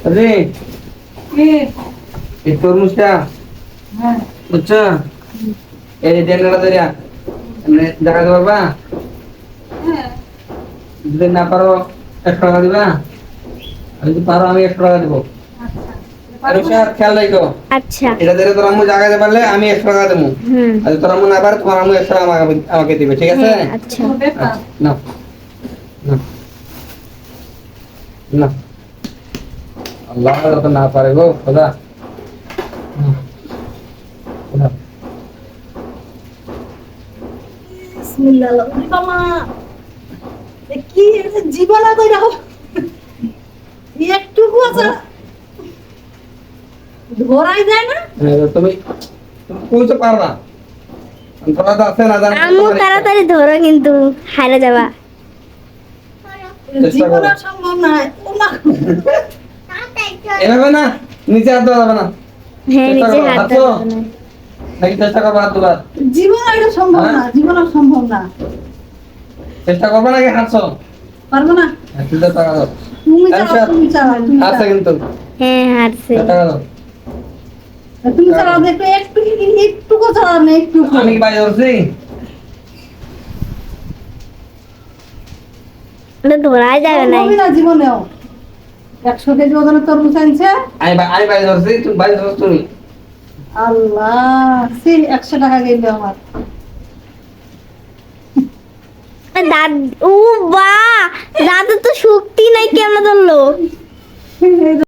আরে এই তরমুজটা বুঝছো এই ডেন্ডাটা ধরিয়া এমনি দেখাতে পারবা? যদি না পারো 100 টাকা দিবা, আর যদি পারো আমি 100 টাকা দেবো। খেয়াল রাখো। আচ্ছা এটা ধরে তোর আম্মু জাগাতে পারলে আমি 100 টাকা দেবো। আর তোর আম্মু না পারে তোমার আম্মু 100 টাকা আমাকে দিবে, ঠিক আছে? আচ্ছা না না না আল্লাহ তো না পারে গো খোদা। খোদা বিসমিল্লাহ মামা কি জীবন কই রাখো একটুকু আছে ধরাই যায় না। তুমি কইতে পারো না, ধরা তো আছে না জানো? আম্মু তাড়াতাড়ি ধরো কিন্তু হারা যাবা। জীবন সম্ভব না। ওমা এভাবে না, নিচে হাত দেওয়া যাবে না। হ্যাঁ নিচে হাত দাও না। নাকি চেষ্টা করবো হাত দেবার? জীবন এটা সম্ভব না, জীবন সম্ভব না। চেষ্টা করবো নাকি হাঁটছো? পারবো না। তুই টাকা দাও। তুমি চালাও, তুমি চালাও, তুমি আছে চালাও। কিন্তু হ্যাঁ হারছে। টাকা দাও। তুমি চালাও দেখো একটুকু চালাও না একটুকু। আমি কি বাইরে ধরছি? ওটা ধরাই যাবে না। সম্ভবই না জীবনেও। 100 কেজি ওজনের তরমুজ আনছে। আমি বাইরে ধরছি, তুমি বাইরে ধরছো তুমি। আল্লাহ সে 100 টাকা গেল আমার। দাদ ও বা দাদু তো শক্তি নাই কেমন ধরলো।